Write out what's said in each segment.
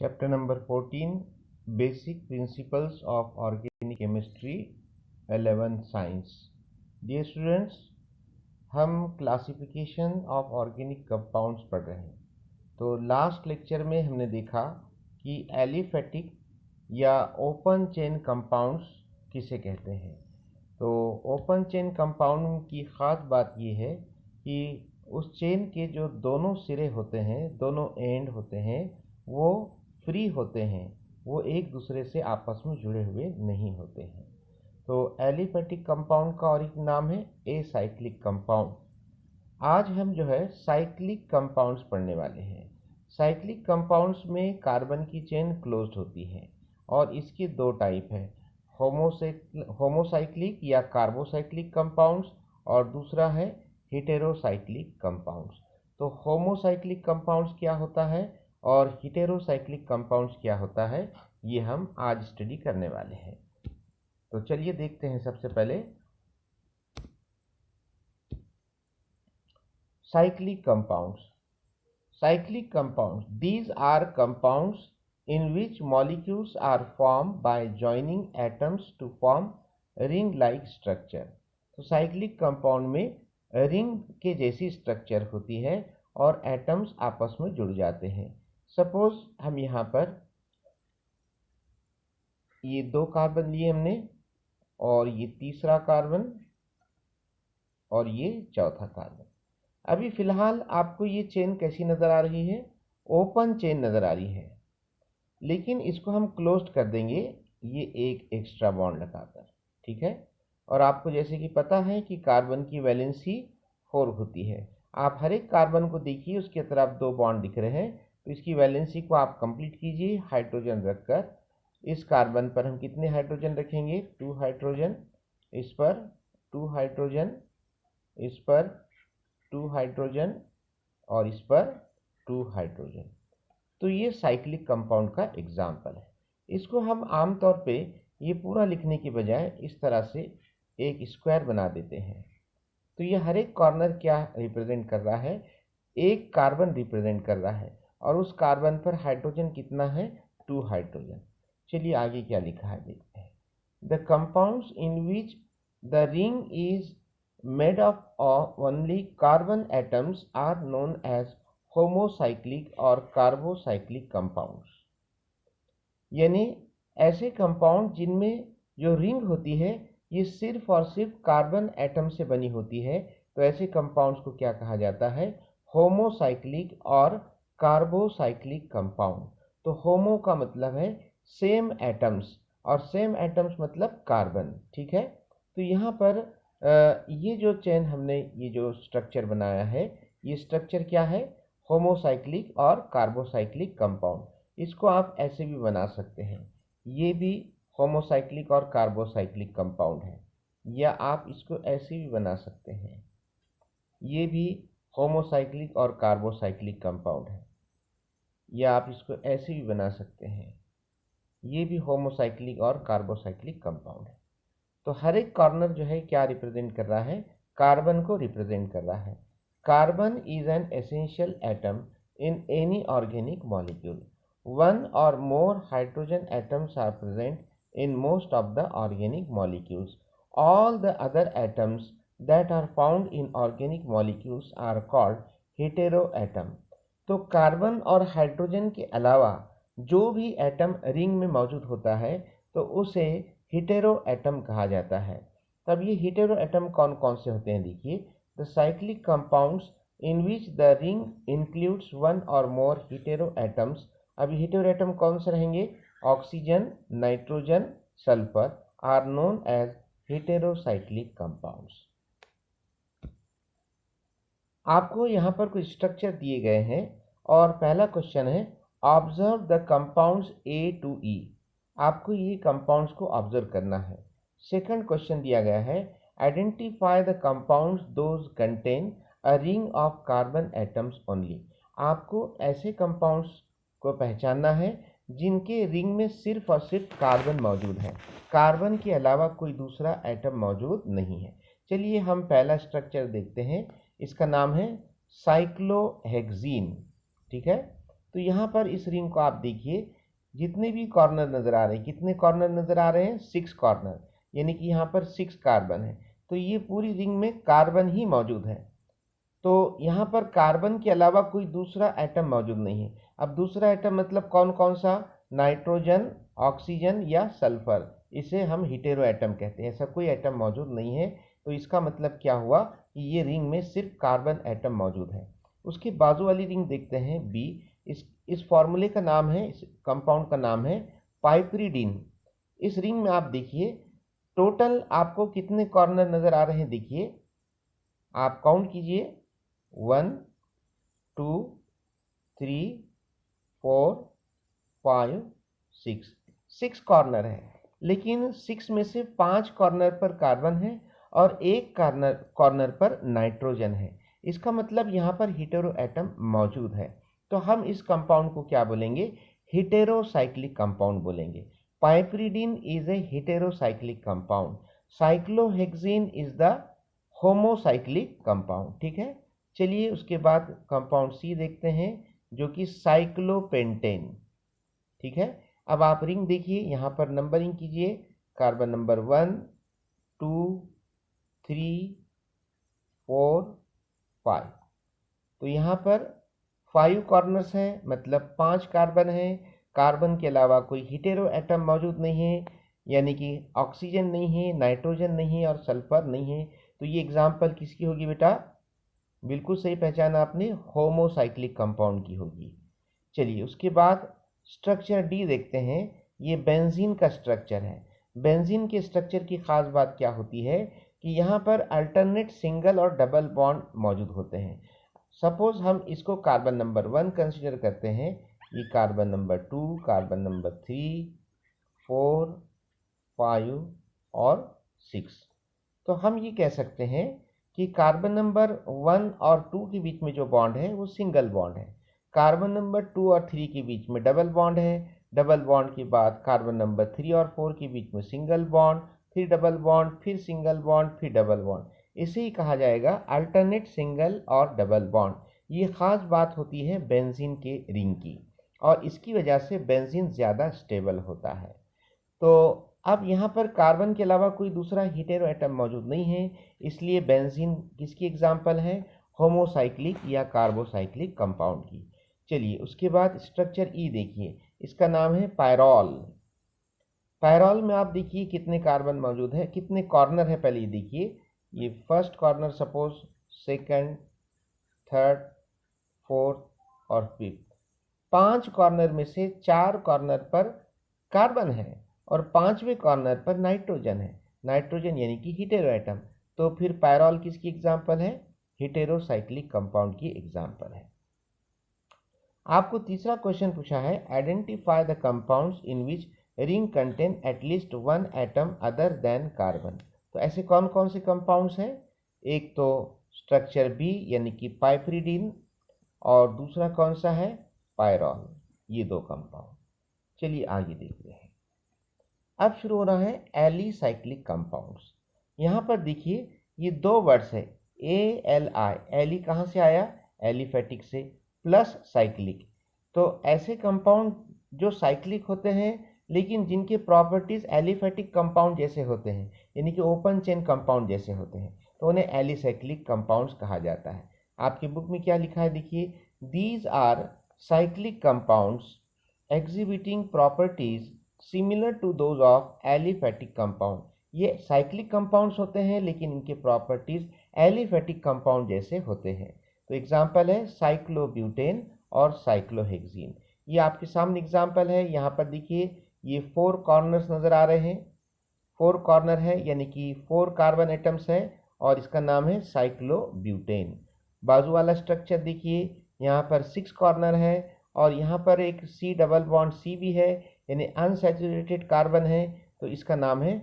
Chapter number 14 basic principles of organic chemistry 11 science. Dear students, हम classification of organic compounds पढ़ रहे हैं। तो लास्ट लेक्चर में हमने देखा कि एलिफेटिक या ओपन चेन कंपाउंड्स किसे कहते हैं। तो ओपन चेन कंपाउंड की ख़ास बात यह है कि उस चेन के जो दोनों सिरे होते हैं, दोनों एंड होते हैं, वो फ्री होते हैं, वो एक दूसरे से आपस में जुड़े हुए नहीं होते हैं। तो एलिफेटिक कंपाउंड का और एक नाम है एसाइक्लिक कंपाउंड। आज हम जो है साइक्लिक कंपाउंड्स पढ़ने वाले हैं। साइक्लिक कंपाउंड्स में कार्बन की चेन क्लोज्ड होती है और इसके दो टाइप हैं, होमोसाइक्लिक या कार्बोसाइक्लिक कंपाउंड्स और दूसरा है हेटेरोसाइक्लिक कंपाउंड्स। तो होमोसाइक्लिक कंपाउंड्स क्या होता है और हेटेरोसाइक्लिक कंपाउंड्स क्या होता है, ये हम आज स्टडी करने वाले हैं। तो चलिए देखते हैं। सबसे पहले cyclic compounds. Cyclic compounds, these are compounds in which molecules are formed by joining atoms to form ring like structure. तो साइक्लिक कंपाउंड में रिंग के जैसी स्ट्रक्चर होती है और एटम्स आपस में जुड़ जाते हैं। सपोज हम यहाँ पर ये दो कार्बन लिए हमने और ये तीसरा कार्बन और ये चौथा कार्बन। अभी फिलहाल आपको ये चेन कैसी नज़र आ रही है? ओपन चेन नज़र आ रही है, लेकिन इसको हम क्लोज्ड कर देंगे ये एक एक्स्ट्रा बॉन्ड लगाकर, ठीक है। और आपको जैसे कि पता है कि कार्बन की वैलेंसी 4 होती है। आप हर एक कार्बन को देखिए, उसके तरफ दो बॉन्ड दिख रहे हैं, तो इसकी वैलेंसी को आप कंप्लीट कीजिए हाइड्रोजन रखकर। इस कार्बन पर हम कितने हाइड्रोजन रखेंगे? 2 हाइड्रोजन। इस पर 2 हाइड्रोजन, इस पर 2 हाइड्रोजन और इस पर 2 हाइड्रोजन। तो ये साइक्लिक कंपाउंड का एग्जाम्पल है। इसको हम आमतौर पे ये पूरा लिखने के बजाय इस तरह से एक स्क्वायर बना देते हैं। तो ये हर एक कॉर्नर क्या रिप्रेजेंट कर रहा है? एक कार्बन रिप्रेजेंट कर रहा है और उस कार्बन पर हाइड्रोजन कितना है? 2 हाइड्रोजन। चलिए आगे क्या लिखा है देखते हैं। The compounds in which the ring is made up of only carbon atoms are known as homocyclic और कार्बोसाइक्लिक कंपाउंड्स। यानी ऐसे कंपाउंड जिनमें जो रिंग होती है ये सिर्फ और सिर्फ कार्बन एटम से बनी होती है, तो ऐसे कंपाउंड्स को क्या कहा जाता है? होमोसाइक्लिक और कार्बोसाइक्लिक कंपाउंड। तो होमो का मतलब है सेम एटम्स और सेम एटम्स मतलब कार्बन, ठीक है। तो यहाँ पर ये जो चेन हमने ये जो स्ट्रक्चर बनाया है, ये स्ट्रक्चर क्या है? होमोसाइक्लिक और कार्बोसाइक्लिक कंपाउंड। इसको आप ऐसे भी बना सकते हैं, ये भी होमोसाइक्लिक और कार्बोसाइक्लिक कंपाउंड है, या आप इसको ऐसे भी बना सकते हैं, ये भी होमोसाइक्लिक और कार्बोसाइक्लिक कंपाउंड है, या आप इसको ऐसे भी बना सकते हैं, ये भी होमोसाइक्लिक और कार्बोसाइक्लिक कंपाउंड है। तो हर एक कॉर्नर जो है क्या रिप्रेजेंट कर रहा है? कार्बन को रिप्रेजेंट कर रहा है। Carbon is an essential atom in any organic molecule. One or more hydrogen atoms are present in most of the organic molecules. All the other atoms that are found in organic molecules are called hetero atom. तो carbon और hydrogen के अलावा जो भी atom ring में मौजूद होता है तो उसे हेटेरो एटम कहा जाता है। तब ये हेटेरो एटम कौन कौन से होते हैं? देखिए, the cyclic compounds in which the ring includes one or more hetero atoms. अभी हेटेरो एटम कौन से रहेंगे? Oxygen, nitrogen, sulphur are known as heterocyclic compounds. आपको यहाँ पर कुछ स्ट्रक्चर दिए गए हैं और पहला क्वेश्चन है observe the compounds a to e. आपको ये कंपाउंड्स को ऑब्जर्व करना है। सेकंड क्वेश्चन दिया गया है identify the compounds those contain a ring of carbon atoms only. आपको ऐसे कंपाउंड्स को पहचानना है जिनके रिंग में सिर्फ और सिर्फ कार्बन मौजूद है, कार्बन के अलावा कोई दूसरा एटम मौजूद नहीं है। चलिए हम पहला स्ट्रक्चर देखते हैं। इसका नाम है साइक्लोहेक्सीन, ठीक है। तो यहाँ पर इस रिंग को आप देखिए, जितने भी कॉर्नर नज़र आ रहे हैं, कितने कॉर्नर नज़र आ रहे हैं? 6 कॉर्नर, यानी कि यहाँ पर 6 कार्बन है। तो ये पूरी रिंग में कार्बन ही मौजूद है। तो यहाँ पर कार्बन के अलावा कोई दूसरा एटम मौजूद नहीं है। अब दूसरा एटम मतलब कौन कौन सा? नाइट्रोजन, ऑक्सीजन या सल्फर, इसे हम हीटेरो एटम कहते हैं। ऐसा कोई एटम मौजूद नहीं है। तो इसका मतलब क्या हुआ कि ये रिंग में सिर्फ कार्बन एटम मौजूद है। उसके बाजू वाली रिंग देखते हैं बी। इस फॉर्मूले का नाम है, इस कंपाउंड का नाम है पाइपरीडीन। इस रिंग में आप देखिए टोटल आपको कितने कॉर्नर नजर आ रहे हैं? देखिए, आप काउंट कीजिए, 1 2 3 4 5 6 कॉर्नर है। लेकिन 6 में से 5 कॉर्नर पर कार्बन है और एक कॉर्नर पर नाइट्रोजन है। इसका मतलब यहाँ पर हीटेरो एटम मौजूद है। तो हम इस कंपाउंड को क्या बोलेंगे? हेटेरोसाइक्लिक कंपाउंड बोलेंगे। Piperidine is a heterocyclic compound. Cyclohexane is the homocyclic compound. ठीक है, चलिए उसके बाद कंपाउंड सी देखते हैं, जो कि साइक्लोपेंटेन। ठीक है, अब आप रिंग देखिए, यहाँ पर नंबरिंग कीजिए, कार्बन नंबर 1 2 3 4 5। तो यहाँ पर 5 कॉर्नर्स हैं, मतलब 5 कार्बन है। कार्बन के अलावा कोई हीटेरो एटम मौजूद नहीं है, यानी कि ऑक्सीजन नहीं है, नाइट्रोजन नहीं है और सल्फर नहीं है। तो ये एग्जाम्पल किसकी होगी बेटा? बिल्कुल सही पहचाना आपने, होमोसाइक्लिक कंपाउंड की होगी। चलिए उसके बाद स्ट्रक्चर डी देखते हैं। ये बेंजीन का स्ट्रक्चर है। बेंजीन के स्ट्रक्चर की खास बात क्या होती है कि यहाँ पर अल्टरनेट सिंगल और डबल बॉन्ड मौजूद होते हैं। सपोज हम इसको कार्बन नंबर 1 कंसीडर करते हैं, ये कार्बन नंबर 2, कार्बन नंबर 3, 4, 5 और 6। तो हम ये कह सकते हैं कि कार्बन नंबर 1 और 2 के बीच में जो बॉन्ड है वो सिंगल बॉन्ड है। कार्बन नंबर 2 और 3 के बीच में डबल बॉन्ड है। डबल बॉन्ड के बाद कार्बन नंबर 3 और 4 के बीच में सिंगल बॉन्ड, फिर डबल बॉन्ड, फिर सिंगल बॉन्ड, फिर डबल बॉन्ड। इसे ही कहा जाएगा अल्टरनेट सिंगल और डबल बॉन्ड। ये खास बात होती है बेंजीन के रिंग की, और इसकी वजह से बेंजीन ज़्यादा स्टेबल होता है। तो अब यहाँ पर कार्बन के अलावा कोई दूसरा हीटेरो एटम मौजूद नहीं है, इसलिए बेंजीन किसकी एग्जाम्पल है? होमोसाइक्लिक या कार्बोसाइक्लिक कंपाउंड की। चलिए उसके बाद स्ट्रक्चर ई देखिए, इसका नाम है पायरॉल। पायरॉल में आप देखिए कितने कार्बन मौजूद है, कितने कॉर्नर है, पहले ये देखिए। ये first corner, suppose second, third, fourth और फिफ्थ। 5 कॉर्नर में से 4 कॉर्नर पर कार्बन है और 5वें कॉर्नर पर नाइट्रोजन है। नाइट्रोजन यानी कि हीटेरो एटम। तो फिर पायरॉल किसकी एग्जाम्पल है? हेटेरोसाइक्लिक कंपाउंड की एग्जाम्पल है। आपको तीसरा क्वेश्चन पूछा है, identify the compounds in which ring contain at least 1 atom other than carbon. तो ऐसे कौन कौन से कंपाउंड्स हैं? एक तो स्ट्रक्चर बी यानी कि पाइपरीडीन, और दूसरा कौन सा है? पायरॉल। ये 2 कंपाउंड। चलिए आगे देखते हैं। अब शुरू हो रहा है एलिसाइक्लिक कंपाउंड्स। यहाँ पर देखिए ये 2 वर्ड्स है, ALI। एली कहाँ से आया? एलिफेटिक से, प्लस साइक्लिक। तो ऐसे कंपाउंड जो साइक्लिक होते हैं लेकिन जिनके प्रॉपर्टीज एलिफेटिक कंपाउंड जैसे होते हैं, यानी कि ओपन चेन कंपाउंड जैसे होते हैं, तो उन्हें एलिसाइक्लिक कंपाउंड्स कहा जाता है। आपकी बुक में क्या लिखा है देखिए, these are cyclic compounds exhibiting properties similar to those of aliphatic compound. ये साइक्लिक कंपाउंड्स होते हैं लेकिन इनके प्रॉपर्टीज एलिफेटिक कंपाउंड जैसे होते हैं। तो एग्जाम्पल है साइक्लोब्यूटेन और साइक्लोहेक्सीन। ये आपके सामने एग्जाम्पल है। यहाँ पर देखिए ये 4 कॉर्नर्स नजर आ रहे हैं। 4 कॉर्नर है यानी कि 4 कार्बन एटम्स है और इसका नाम है साइक्लोब्यूटेन। बाजू वाला स्ट्रक्चर देखिए, यहाँ पर 6 कॉर्नर है और यहाँ पर एक C डबल बॉन्ड C भी है, यानी अनसैचुरेटेड कार्बन है, तो इसका नाम है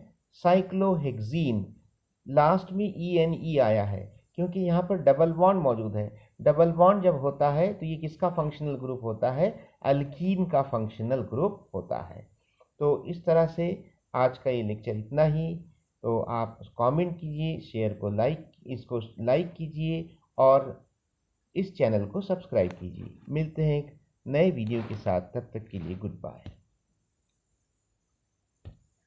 साइक्लोहेक्सीन। लास्ट में ENE आया है क्योंकि यहाँ पर डबल बॉन्ड मौजूद है। डबल बॉन्ड जब होता है तो ये किसका फंक्शनल ग्रुप होता है? अल्कीन का फंक्शनल ग्रुप होता है। तो इस तरह से आज का ये लेक्चर इतना ही। तो आप कमेंट कीजिए, शेयर को इसको लाइक कीजिए और इस चैनल को सब्सक्राइब कीजिए। मिलते हैं एक नए वीडियो के साथ। तब तक के लिए गुड बाय।